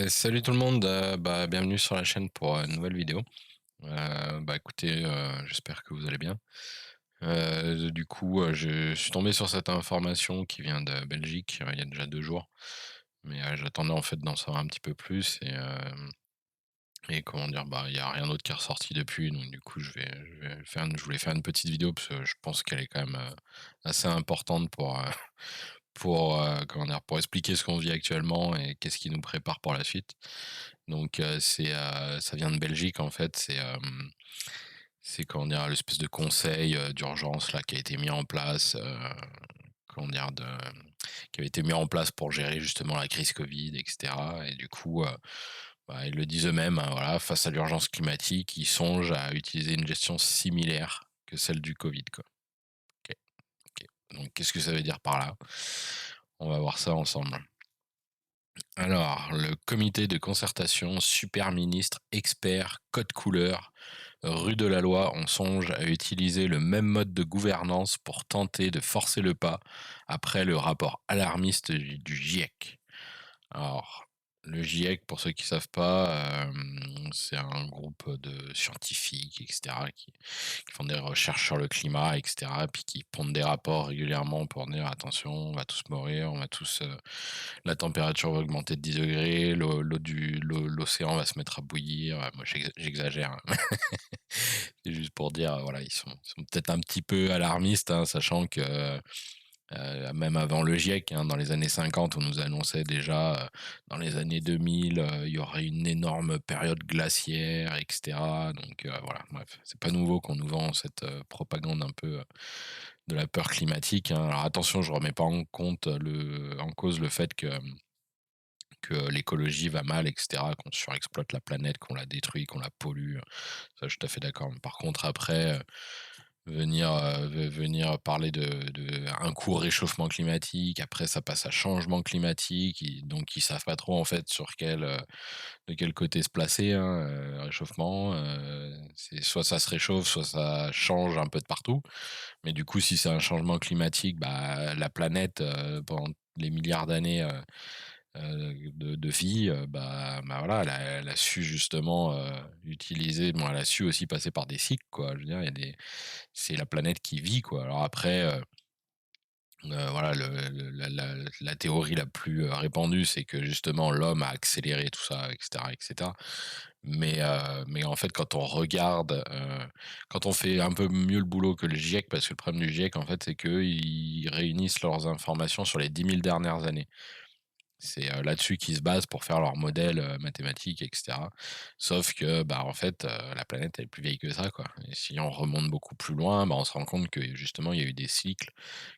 Salut tout le monde, bienvenue sur la chaîne pour une nouvelle vidéo. Écoutez, j'espère que vous allez bien. Je suis tombé sur cette information qui vient de Belgique, il y a déjà 2 jours, mais j'attendais en fait d'en savoir un petit peu plus et comment dire? Il y a rien d'autre qui est ressorti depuis, donc du coup je voulais faire une petite vidéo parce que je pense qu'elle est quand même, assez importante comment dire? Pour expliquer ce qu'on vit actuellement et qu'est-ce qui nous prépare pour la suite. Ça vient de Belgique en fait, c'est comment dire? L'espèce de conseil, d'urgence là qui a été mis en place, comment dire? Qui avait été mis en place pour gérer justement la crise Covid et cetera et du coup, ils le disent eux-mêmes, hein, voilà, face à l'urgence climatique, ils songent à utiliser une gestion similaire que celle du Covid, quoi. OK, OK. Donc qu'est-ce que ça veut dire par là? On va voir ça ensemble. Alors, le comité de concertation, super ministre, expert, code couleur, rue de la loi, on songe à utiliser le même mode de gouvernance pour tenter de forcer le pas après le rapport alarmiste du GIEC. Alors, le GIEC, pour ceux qui ne savent pas, c'est un groupe de scientifiques, etc., qui font des recherches sur le climat, etc., puis qui pondent des rapports régulièrement pour dire attention, on va tous mourir, la température va augmenter de 10 degrés, l'océan va se mettre à bouillir. Moi, j'exagère, hein. C'est juste pour dire, voilà, ils sont peut-être un petit peu alarmistes, hein, sachant que même avant le GIEC, hein, dans les années 50, on nous annonçait déjà, dans les années 2000, il y aurait une énorme période glaciaire et cetera. Voilà, bref, c'est pas nouveau qu'on nous vend cette, propagande un peu, de la peur climatique, hein. Alors attention, je remets pas en cause le fait que l'écologie va mal et cetera, qu'on surexploite la planète, qu'on la détruit, qu'on la pollue, ça je suis tout à fait d'accord. Par contre après, venir parler de un coup réchauffement climatique, après ça passe à changement climatique, donc ils savent pas trop en fait de quel côté se placer, hein, réchauffement, c'est soit ça se réchauffe, soit ça change un peu de partout. Mais du coup, si c'est un changement climatique, la planète, pendant les milliards d'années, de vie, voilà, elle a su justement, utiliser elle a su aussi passer par des cycles, quoi. Je veux dire, il y a des c'est la planète qui vit, quoi. Alors après, voilà, le la théorie la plus, répandue, c'est que justement l'homme a accéléré tout ça et cetera. Mais en fait, quand on fait un peu mieux le boulot que le GIEC, parce que le problème du GIEC, en fait, c'est qu'eux, ils réunissent leurs informations sur les 10 000 dernières années. C'est, là-dessus qu'ils se basent pour faire leurs modèles, mathématiques et cetera. Sauf que, en fait, la planète elle est plus vieille que ça, quoi, et si on remonte beaucoup plus loin, on se rend compte que justement il y a eu des cycles,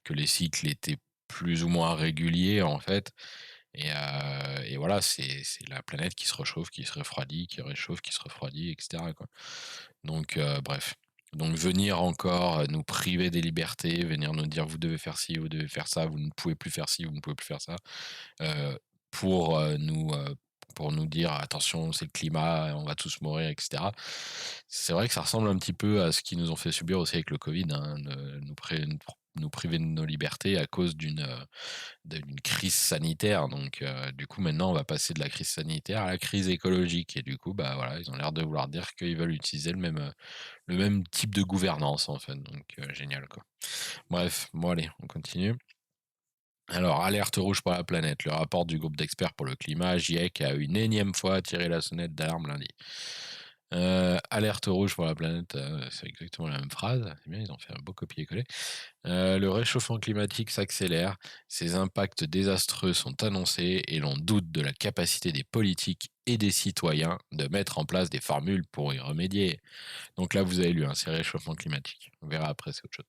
que les cycles étaient plus ou moins réguliers, en fait, et voilà, c'est la planète qui se réchauffe, qui se refroidit, qui réchauffe, qui se refroidit et cetera, quoi. Bref. Donc venir encore, nous priver des libertés, venir nous dire: «Vous devez faire ci, vous devez faire ça, vous ne pouvez plus faire ci, vous ne pouvez plus faire ça», heu, pour, pour nous dire: «Attention, c'est le climat, on va tous mourir» et cetera. C'est vrai que ça ressemble un petit peu à ce qu'ils nous ont fait subir aussi avec le Covid, hein, de nous priver de nos libertés à cause d'une crise sanitaire. Du coup, maintenant, on va passer de la crise sanitaire à la crise écologique et du coup, voilà, ils ont l'air de vouloir dire qu'ils veulent utiliser le même type de gouvernance, en fait, génial, quoi. Bref, bon allez, on continue. Alors, alerte rouge pour la planète. Le rapport du groupe d'experts pour le climat, GIEC, a une énième fois tiré la sonnette d'alarme lundi. Alerte rouge pour la planète, c'est exactement la même phrase. C'est bien, ils ont fait un beau copier-coller. Le réchauffement climatique s'accélère. Ses impacts désastreux sont annoncés et l'on doute de la capacité des politiques et des citoyens de mettre en place des formules pour y remédier. Donc là, vous avez lu, hein, c'est réchauffement climatique. On verra après, c'est autre chose.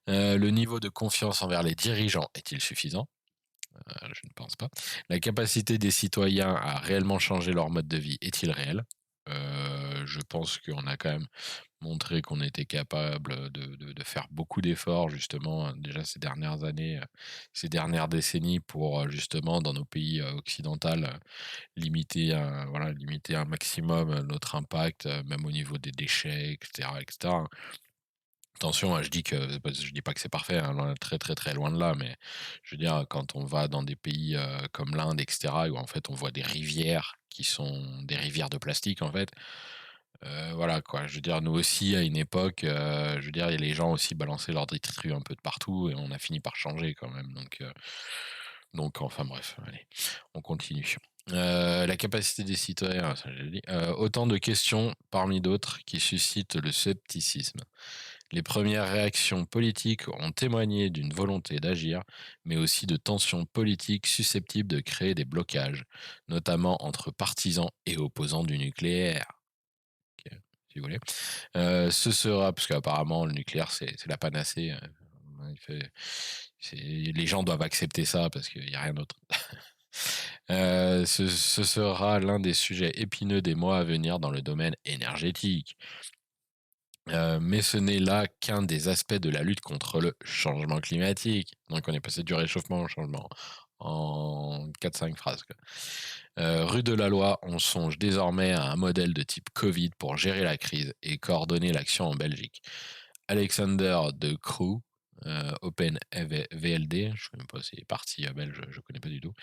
Le niveau de confiance envers les dirigeants est-il suffisant? Je ne pense pas. La capacité des citoyens à réellement changer leur mode de vie est-il réel? Je pense qu'on a quand même montré qu'on était capable de faire beaucoup d'efforts justement, déjà ces dernières années, ces dernières décennies pour, justement dans nos pays, occidentaux, limiter un maximum, notre impact, même au niveau des déchets et cetera. Attention, je dis que je dis pas que c'est parfait, hein, loin très, très, très loin de là, mais je veux dire, quand on va dans des pays, comme l'Inde et cetera, où en fait on voit des rivières qui sont des rivières de plastique en fait, voilà quoi. Je veux dire, nous aussi à une époque, je veux dire, les gens aussi balançaient leurs détritus un peu de partout et on a fini par changer quand même, donc enfin bref, allez, on continue. La capacité des citoyens, ça je l'ai dit, autant de questions parmi d'autres qui suscitent le scepticisme. Les premières réactions politiques ont témoigné d'une volonté d'agir, mais aussi de tensions politiques susceptibles de créer des blocages, notamment entre partisans et opposants du nucléaire. Ok, si vous voulez. Ce sera, parce qu'apparemment le nucléaire c'est la panacée. Les gens doivent accepter ça parce qu'il n'y a rien d'autre. Ce sera l'un des sujets épineux des mois à venir dans le domaine énergétique. Mais ce n'est là qu'un des aspects de la lutte contre le changement climatique. Donc on est passé du réchauffement au changement en 4-5 phrases, quoi. Rue de la Loi, on songe désormais à un modèle de type Covid pour gérer la crise et coordonner l'action en Belgique. Alexander De Croo, OpenVLD, je ne sais même pas si c'est parti belge, je ne connais pas du tout,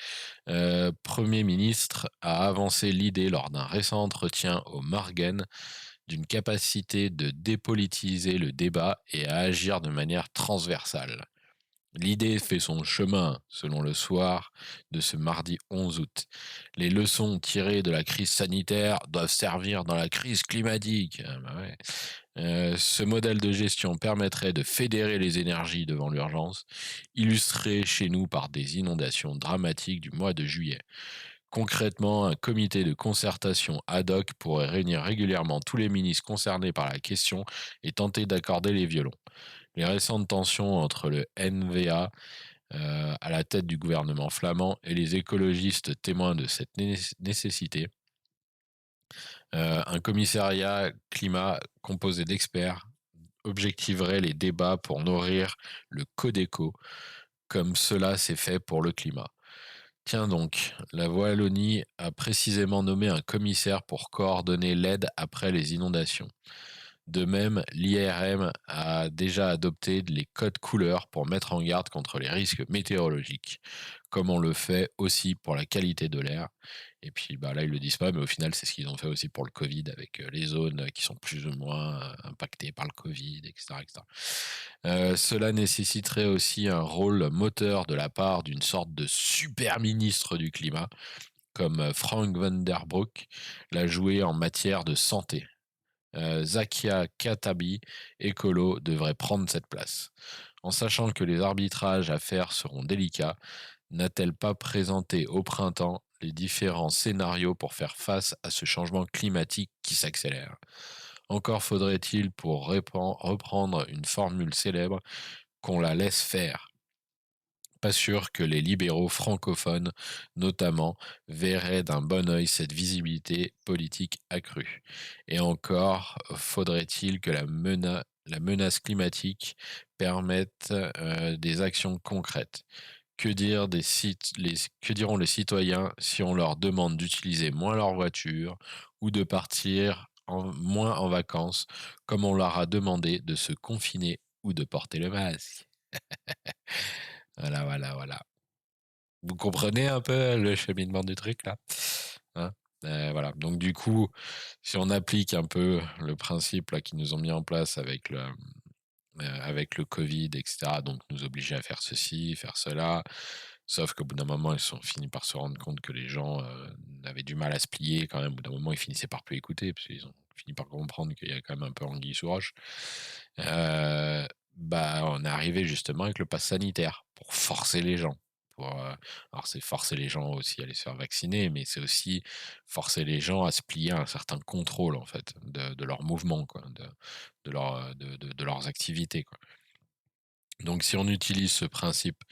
Premier ministre, a avancé l'idée lors d'un récent entretien au Morgen d'une capacité de dépolitiser le débat et à agir de manière transversale. L'idée fait son chemin, selon le soir de ce mardi 11 août. Les leçons tirées de la crise sanitaire doivent servir dans la crise climatique. Ah bah ouais. Ce modèle de gestion permettrait de fédérer les énergies devant l'urgence, illustré chez nous par des inondations dramatiques du mois de juillet. Concrètement, un comité de concertation ad hoc pourrait réunir régulièrement tous les ministres concernés par la question et tenter d'accorder les violons. Les récentes tensions entre le NVA, à la tête du gouvernement flamand, et les écologistes témoins de cette nécessité. Un commissariat climat composé d'experts objectiverait les débats pour nourrir le Codeco, comme cela s'est fait pour le climat. Tiens donc, la Wallonie a précisément nommé un commissaire pour coordonner l'aide après les inondations. De même, l'IRM a déjà adopté les codes couleurs pour mettre en garde contre les risques météorologiques, comme on le fait aussi pour la qualité de l'air. Et puis bah, là, ils ne le disent pas, mais au final, c'est ce qu'ils ont fait aussi pour le Covid, avec les zones qui sont plus ou moins impactées par le Covid, etc. etc. Cela nécessiterait aussi un rôle moteur de la part d'une sorte de super ministre du climat, comme Frank van der Broek l'a joué en matière de santé. Zakia Katabi, écolo, devrait prendre cette place. En sachant que les arbitrages à faire seront délicats, n'a-t-elle pas présenté au printemps les différents scénarios pour faire face à ce changement climatique qui s'accélère? Encore faudrait-il, pour reprendre une formule célèbre, qu'on la laisse faire. Pas sûr que les libéraux francophones, notamment, verraient d'un bon œil cette visibilité politique accrue. Et encore faudrait-il que la menace climatique permette des actions concrètes. Que diront les citoyens si on leur demande d'utiliser moins leur voiture ou de partir moins en vacances, comme on leur a demandé de se confiner ou de porter le masque? Voilà, voilà, voilà. Vous comprenez un peu le cheminement du truc là? Hein? Voilà, donc du coup, si on applique un peu le principe là qu'ils nous ont mis en place avec le Covid et cetera, donc nous obliger à faire ceci, faire cela. Sauf qu'au bout d'un moment, ils sont finis par se rendre compte que les gens, avaient du mal à se plier quand même. Au bout d'un moment, ils finissaient par plus écouter, parce qu'ils ont fini par comprendre qu'il y a quand même un peu anguille sous roche. Bah, on est arrivé justement avec le pass sanitaire pour forcer les gens. Alors c'est forcer les gens aussi à aller se faire vacciner, mais c'est aussi forcer les gens à se plier à un certain contrôle en fait de leurs mouvements quoi, de leurs activités, quoi. Donc si on utilise ce principe,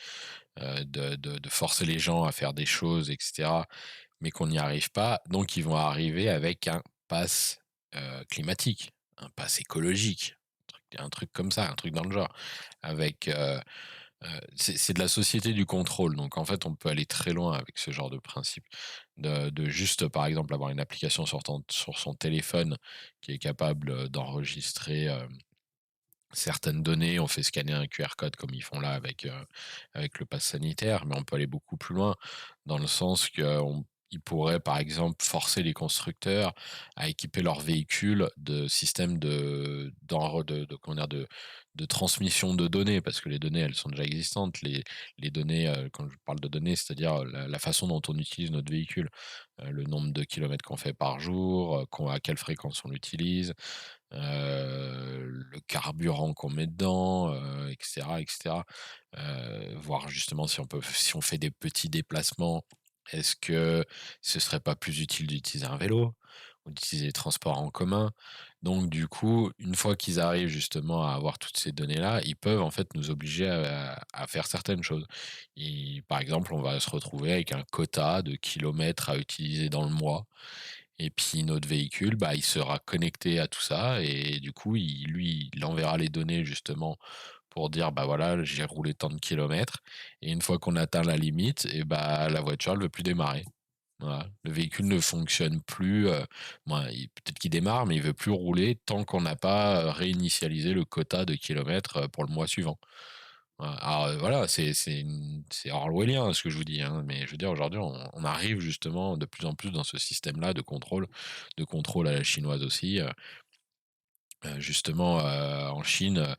de forcer les gens à faire des choses et cetera, mais qu'on n'y arrive pas, donc ils vont arriver avec un pass, climatique, un pass écologique, un truc comme ça, un truc dans le genre. Avec, c'est de la société du contrôle, donc en fait, on peut aller très loin avec ce genre de principe. De juste, par exemple, avoir une application sur son téléphone qui est capable, d'enregistrer, certaines données, on fait scanner un QR code comme ils font là avec le pass sanitaire, mais on peut aller beaucoup plus loin dans le sens qu'on ils pourraient, par exemple, forcer les constructeurs à équiper leurs véhicules de systèmes comment dire? De transmission de données, parce que les données, elles sont déjà existantes. Les données, quand je parle de données, c'est-à-dire la façon dont on utilise notre véhicule, le nombre de kilomètres qu'on fait par jour, qu'on à quelle fréquence on l'utilise, le carburant qu'on met dedans, et cetera. Voir justement si on fait des petits déplacements, est-ce que ce serait pas plus utile d'utiliser un vélo ou d'utiliser les transports en commun? Donc du coup, une fois qu'ils arrivent justement à avoir toutes ces données-là, ils peuvent en fait nous obliger à faire certaines choses. Par exemple, on va se retrouver avec un quota de kilomètres à utiliser dans le mois et puis notre véhicule, bah, il sera connecté à tout ça et du coup, il enverra les données justement pour dire: «Bah, voilà, j'ai roulé tant de kilomètres» et une fois qu'on atteint la limite et bah, la voiture, elle veut plus démarrer. Voilà. Le véhicule ne fonctionne plus, ben, il peut-être qu'il démarre, mais il veut plus rouler tant qu'on n'a pas, réinitialisé le quota de kilomètres, pour le mois suivant. Voilà. Alors, voilà, c'est orwellien ce que je vous dis, hein, mais je veux dire aujourd'hui on arrive justement de plus en plus dans ce système-là de contrôle à la chinoise aussi, justement, en Chine,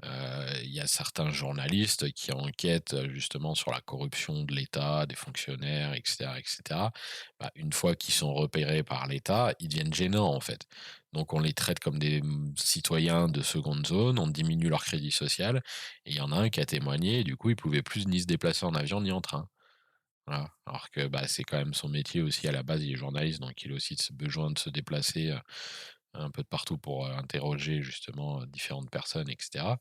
il y a certains journalistes qui enquêtent, justement sur la corruption de l'État, des fonctionnaires et cetera. Bah, une fois qu'ils sont repérés par l'État, ils deviennent gênants, en fait. Donc on les traite comme des, citoyens de seconde zone, on diminue leur crédit social et il y en a un qui a témoigné et du coup, il pouvait plus ni se déplacer en avion ni en train. Voilà. Alors que, bah, c'est quand même son métier aussi à la base, il est journaliste, donc il a aussi ce besoin de se déplacer, un peu de partout pour, interroger justement, différentes personnes et cetera,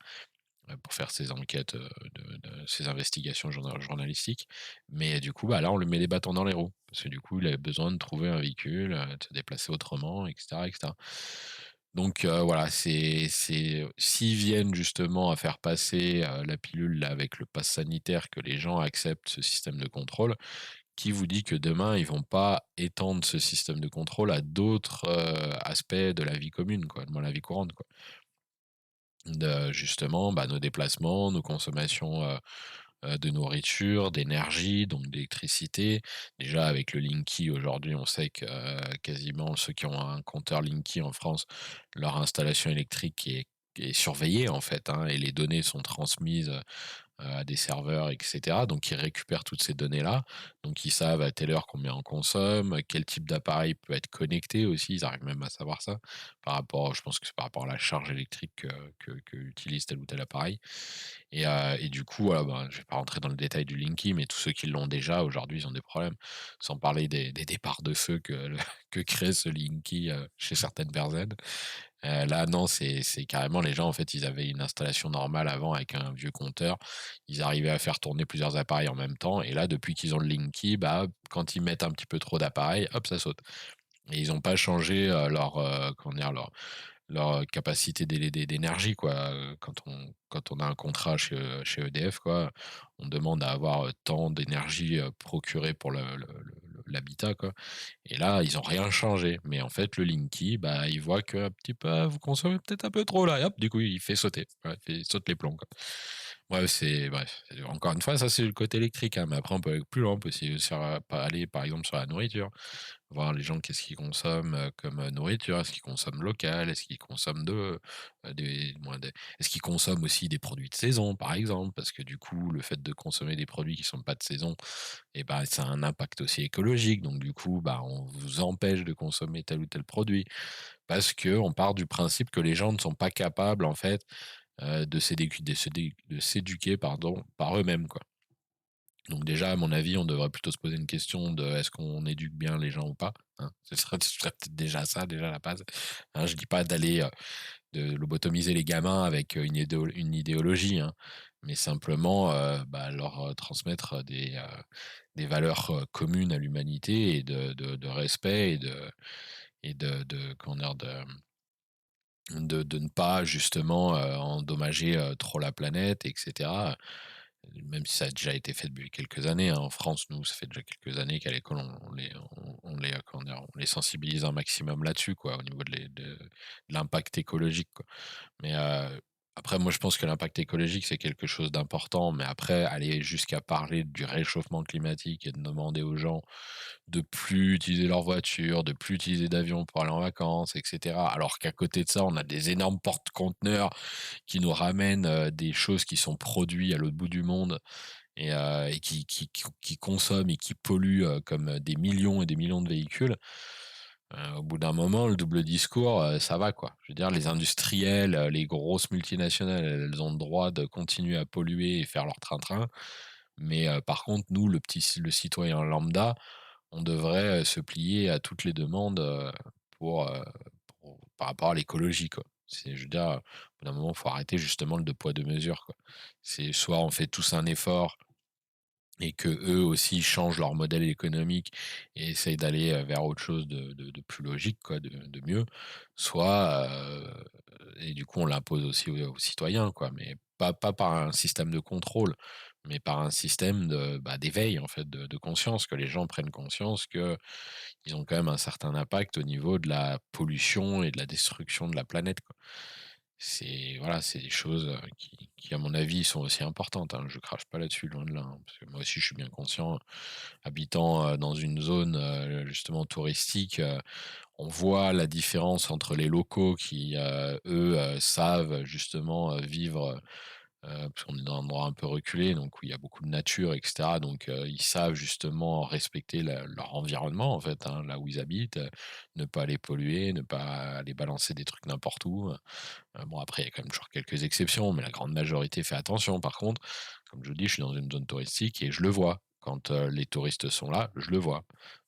pour faire ses enquêtes, de ses investigations journalistiques. Mais du coup, bah, là, on lui met des bâtons dans les roues parce que du coup, il avait besoin de trouver un véhicule, de se déplacer autrement et cetera. Donc voilà, s'ils viennent justement à faire passer, la pilule là avec le pass sanitaire, que les gens acceptent ce système de contrôle, qui vous dit que demain, ils vont pas étendre ce système de contrôle à d'autres, aspects de la vie commune, quoi, de la vie courante, quoi? De justement, bah, nos déplacements, nos consommations, de nourriture, d'énergie, donc d'électricité. Déjà avec le Linky aujourd'hui, on sait que, quasiment ceux qui ont un compteur Linky en France, leur installation électrique est surveillée en fait, hein, et les données sont transmises, à des serveurs et cetera. Donc ils récupèrent toutes ces données-là. Donc ils savent à telle heure combien on consomme, quel type d'appareil peut être connecté aussi. Ils arrivent même à savoir ça je pense que c'est par rapport à la charge électrique que utilise tel ou tel appareil. Et du coup, voilà, ben, je vais pas rentrer dans le détail du Linky, mais tous ceux qui l'ont déjà aujourd'hui, ils ont des problèmes. Sans parler des départs de feu que crée ce Linky chez certaines personnes. Là, non, c'est carrément les gens, en fait, ils avaient une installation normale avant avec un vieux compteur. Ils arrivaient à faire tourner plusieurs appareils en même temps et là, depuis qu'ils ont le Linky, bah, quand ils mettent un petit peu trop d'appareils, hop, ça saute et ils ont pas changé, comment dire? Leur capacité d'énergie, quoi. Quand on a un contrat chez EDF, quoi, on demande à avoir, tant d'énergie, procurée pour l'habitat, quoi et là, ils ont rien changé. Mais en fait, le Linky, bah, il voit qu'un petit peu: «Ah, vous consommez peut-être un peu trop là» et hop, du coup, il fait sauter. Ouais, il saute les plombs, quoi. Bref, encore une fois, ça, c'est le côté électrique, hein, mais après on peut aller plus loin, on peut essayer de se faire, aller, par exemple, sur la nourriture. Voir les gens qu'est-ce qu'ils consomment, comme, nourriture. Est-ce qu'ils consomment local? Est-ce qu'ils consomment des moins des est-ce qu'ils consomment aussi des produits de saison, par exemple? Parce que du coup, le fait de consommer des produits qui sont pas de saison et ben, ça a un impact aussi écologique. Donc du coup, bah, on vous empêche de consommer tel ou tel produit parce que on part du principe que les gens ne sont pas capables, en fait, de s'éduquer, pardon, par eux-mêmes, quoi. Donc déjà, à mon avis, on devrait plutôt se poser une question de: «Est-ce qu'on éduque bien les gens ou pas?» hein? Ce serait peut-être déjà ça, déjà la base, hein. Je dis pas d'aller, de lobotomiser les gamins avec, une idéologie, hein, mais simplement, bah, leur, transmettre des valeurs, communes à l'humanité et de respect et de comment dire? De ne pas justement, endommager, trop la planète et cetera. Même si ça a déjà été fait depuis quelques années, hein. En France, nous, ça fait déjà quelques années qu'à l'école, on les, comment dire? On les sensibilise un maximum là-dessus, quoi, au niveau de l'impact écologique, quoi. Mais, Après moi je pense que l'impact écologique, c'est quelque chose d'important, mais après aller jusqu'à parler du réchauffement climatique et de demander aux gens de plus utiliser leur voiture, de plus utiliser d'avion pour aller en vacances et cetera. Alors qu'à côté de ça, on a des énormes porte-conteneurs qui nous ramènent, des choses qui sont produits à l'autre bout du monde et qui consomment et qui polluent, comme, des millions et des millions de véhicules. Au bout d'un moment, le double discours, ça va quoi. Je veux dire les industriels, les grosses multinationales, elles ont le droit de continuer à polluer et faire leur train-train. Mais, par contre, nous, le citoyen lambda, on devrait, se plier à toutes les demandes, pour, heu, par rapport à l'écologie, quoi. Je veux dire, au bout d'un moment, il faut arrêter justement le 2 poids 2 mesures, quoi. C'est soit on fait tous un effort et que eux aussi changent leur modèle économique et essayent d'aller, vers autre chose de plus logique quoi, de mieux. Soit, et du coup on l'impose aussi aux citoyens quoi, mais pas par un système de contrôle, mais par un système d'éveil en fait, de conscience, que les gens prennent conscience qu'ils ont quand même un certain impact au niveau de la pollution et de la destruction de la planète quoi. C'est voilà, c'est des choses, qui à mon avis sont aussi importantes, hein. Je crache pas là-dessus, loin de là, hein, parce que moi aussi je suis bien conscient, habitant, dans une zone, justement touristique, on voit la différence entre les locaux qui, eux, savent justement, vivre, parce qu'on est dans un endroit un peu reculé, donc où il y a beaucoup de nature et cetera, donc ils savent justement respecter leur environnement en fait, hein, là où ils habitent, ne pas les polluer, ne pas aller balancer des trucs n'importe où. Bon après il y a quand même toujours quelques exceptions, mais la grande majorité fait attention. Par contre, comme je vous dis, je suis dans une zone touristique et je le vois. Quand, les touristes sont là, je le vois.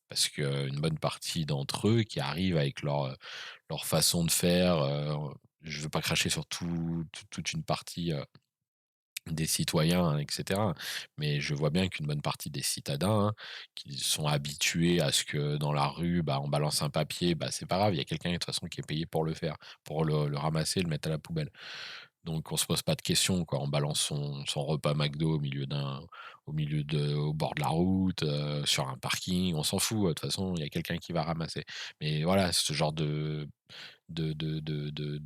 Parce qu'une bonne partie d'entre eux qui arrivent avec leur façon de faire, je veux pas cracher sur toute une partie, des citoyens, hein, et cetera. Mais je vois bien qu'une bonne partie des citadins, hein, qui sont habitués à ce que dans la rue, bah, on balance un papier, bah, c'est pas grave, il y a quelqu'un de toute façon qui est payé pour le faire, pour le ramasser et le mettre à la poubelle. Donc on se pose pas de questions, quoi. On balance son repas McDo au bord de la route, sur un parking, on s'en fout, de toute façon, il y a quelqu'un qui va ramasser. Mais voilà, ce genre de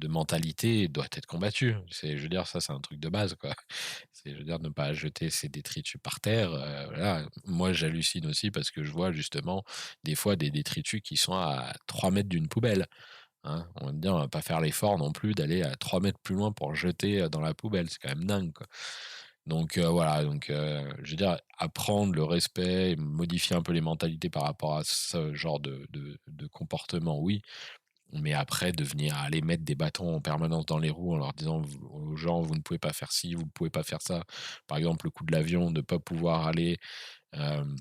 mentalité doit être combattue. Je veux dire, ça, c'est un truc de base, quoi. Je veux dire, ne pas jeter ses détritus par terre, voilà. Moi, j'hallucine aussi parce que je vois justement, des fois, des détritus qui sont à 3 mètres d'une poubelle. Hein, on va me dire, on va pas faire l'effort non plus d'aller à 3 mètres plus loin pour jeter, dans la poubelle, c'est quand même dingue, quoi. Donc voilà, je veux dire, apprendre le respect, modifier un peu les mentalités par rapport à ce genre de comportement, oui, mais après de venir aller mettre des bâtons en permanence dans les roues en leur disant v aux gens: «Vous ne pouvez pas faire ci, vous ne pouvez pas faire ça». Par exemple, le coup de l'avion, de pas pouvoir aller, hem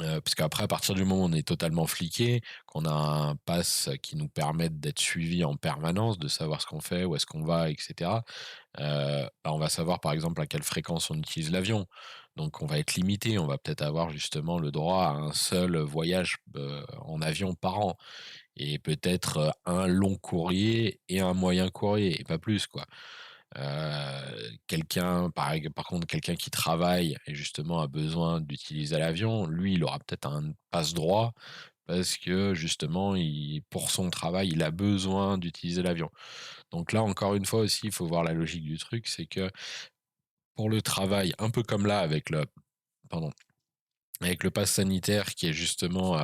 parce qu'après, à partir du moment où on est totalement fliqué, qu'on a un pass qui nous permette d'être suivi en permanence, de savoir ce qu'on fait, où est-ce qu'on va, et cetera, bah, on va savoir, par exemple, à quelle fréquence on utilise l'avion. Donc on va être limité, on va peut-être avoir justement le droit à un seul voyage, en avion par an et peut-être, un long courrier et un moyen courrier et pas plus, quoi. Par contre, quelqu'un qui travaille et justement a besoin d'utiliser l'avion, lui, il aura peut-être un passe-droit parce que justement, pour son travail, il a besoin d'utiliser l'avion. Donc là, encore une fois aussi, il faut voir la logique du truc, c'est que pour le travail, un peu comme là pardon, avec le pass sanitaire qui est justement,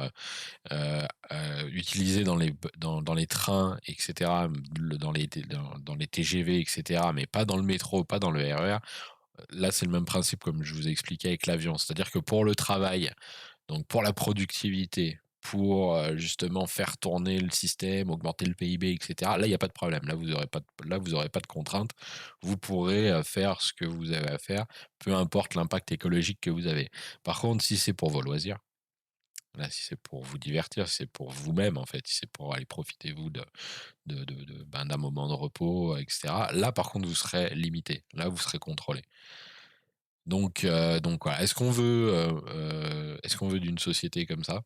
utilisé dans les trains et cetera, dans les TGV et cetera, mais pas dans le métro, pas dans le RER. Là, c'est le même principe comme je vous ai expliqué avec l'avion. C'est-à-dire que pour le travail, donc pour la productivité, pour, justement faire tourner le système, augmenter le PIB et cetera, là, il y a pas de problème. Là, vous aurez pas de contraintes. Vous pourrez, faire ce que vous avez à faire, peu importe l'impact écologique que vous avez. Par contre, si c'est pour vos loisirs, là, si c'est pour vous divertir, si c'est pour vous-même, en fait, si c'est pour aller profiter vous d'un moment de repos, et cetera, là, par contre, vous serez limité. Là, vous serez contrôlé. Donc voilà. Est-ce qu'on veut d'une société comme ça?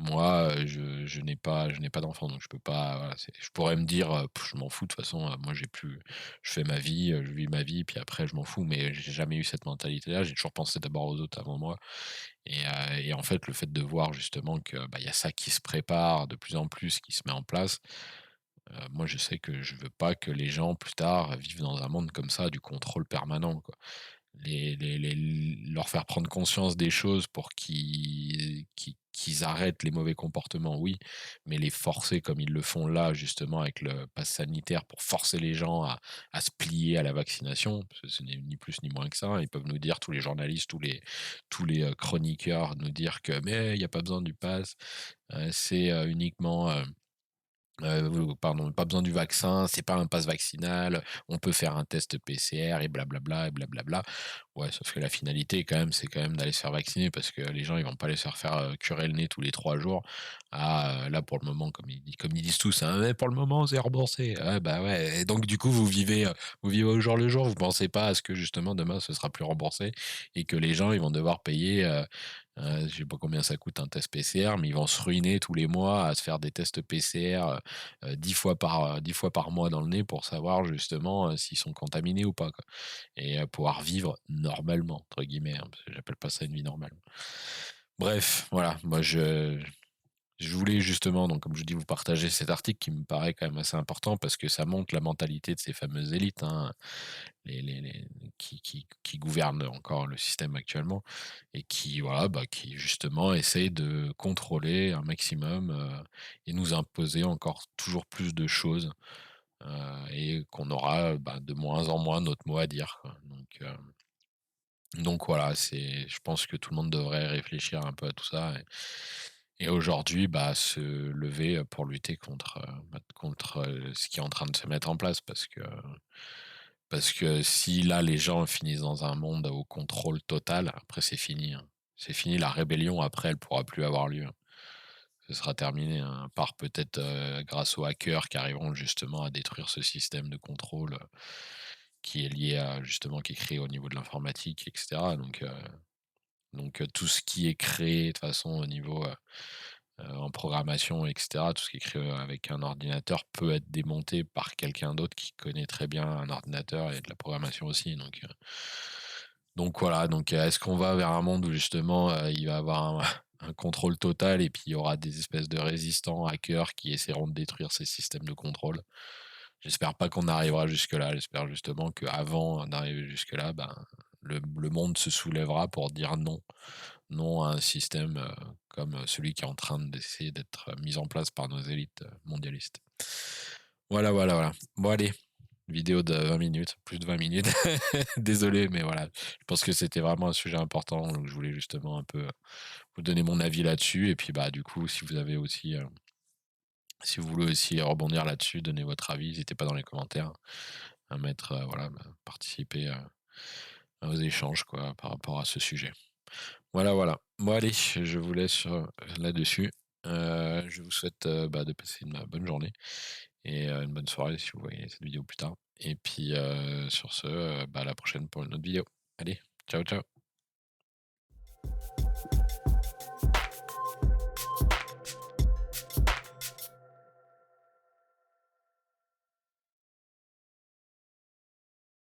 Moi, je n'ai pas d'enfant, donc je peux pas, voilà, je pourrais me dire, «Je m'en fous de toute façon, moi je fais ma vie, je vis ma vie, puis après je m'en fous», mais j'ai jamais eu cette mentalité-là. J'ai toujours pensé d'abord aux autres avant moi et en fait, le fait de voir justement que, bah, il y a ça qui se prépare de plus en plus, qui se met en place, Moi, je sais que je veux pas que les gens, plus tard, vivent dans un monde comme ça, du contrôle permanent, quoi. Leur faire prendre conscience des choses pour qu'ils arrêtent les mauvais comportements, oui, mais les forcer comme ils le font là, justement, avec le pass sanitaire pour forcer les gens à se plier à la vaccination, parce que ce n'est ni plus ni moins que ça. Ils peuvent nous dire, tous les journalistes, tous les chroniqueurs, nous dire que: «Mais il y a pas besoin du pass, c'est, uniquement, pardon, pas besoin du vaccin, c'est pas un passe vaccinal, on peut faire un test PCR et blablabla et blablabla». Ouais, sauf que la finalité quand même, c'est quand même d'aller se faire vacciner parce que les gens, ils vont pas aller se faire, curer le nez tous les 3 jours. Ah, là pour le moment, comme ils disent tous, hein: «Mais pour le moment, c'est remboursé». Ouais, bah, ouais, et donc du coup, vous vivez au jour le jour. Vous pensez pas à ce que justement demain, ce sera plus remboursé et que les gens, ils vont devoir payer, je sais pas combien ça coûte un test PCR, mais ils vont se ruiner tous les mois à se faire des tests PCR, 10 fois par mois dans le nez pour savoir justement, s'ils sont contaminés ou pas, quoi, et pouvoir «vivre normalement» entre guillemets, hein, parce que j'appelle pas ça une vie normale. Bref, voilà, moi je voulais justement, donc comme je dis, vous partager cet article qui me paraît quand même assez important parce que ça montre la mentalité de ces fameuses élites, hein, qui gouvernent encore le système actuellement et qui, voilà, bah, qui justement essayent de contrôler un maximum, et nous imposer encore toujours plus de choses, et qu'on aura, bah, de moins en moins notre mot à dire, quoi. Donc voilà, je pense que tout le monde devrait réfléchir un peu à tout ça et aujourd'hui, bah, se lever, pour lutter contre ce qui est en train de se mettre en place parce que si là, les gens finissent dans un monde au contrôle total, après c'est fini, hein. C'est fini, la rébellion après, elle pourra plus avoir lieu, hein. Ce sera terminé, hein, à part peut-être, grâce aux hackers qui arriveront justement à détruire ce système de contrôle, qui est lié à justement qui est créé au niveau de l'informatique et cetera. Donc tout ce qui est créé de toute façon au niveau, en programmation et cetera, tout ce qui est créé avec un ordinateur peut être démonté par quelqu'un d'autre qui connaît très bien un ordinateur et de la programmation aussi. Donc voilà, est-ce qu'on va vers un monde où justement, il va y avoir un un contrôle total et puis il y aura des espèces de résistants hackers qui essaieront de détruire ces systèmes de contrôle? J'espère pas qu'on arrivera jusque-là. J'espère justement qu'avant d'arriver jusque-là, ben, le monde se soulèvera pour dire non. Non à un système, comme celui qui est en train d'essayer d'être, mis en place par nos élites, mondialistes. Voilà, voilà, voilà. Bon allez, vidéo de 20 minutes, plus de 20 minutes. Désolé, mais voilà, je pense que c'était vraiment un sujet important, donc je voulais justement un peu, vous donner mon avis là-dessus et puis, bah, du coup, si vous voulez aussi rebondir là-dessus, donner votre avis, n'hésitez pas dans les commentaires à mettre, voilà, bah, participer, aux échanges quoi, par rapport à ce sujet. Voilà, voilà. Bon allez, je vous laisse, là-dessus. Je vous souhaite, bah, de passer une bonne journée et une bonne soirée si vous voyez cette vidéo plus tard et puis, sur ce, bah, à la prochaine pour une autre vidéo. Allez, ciao, ciao.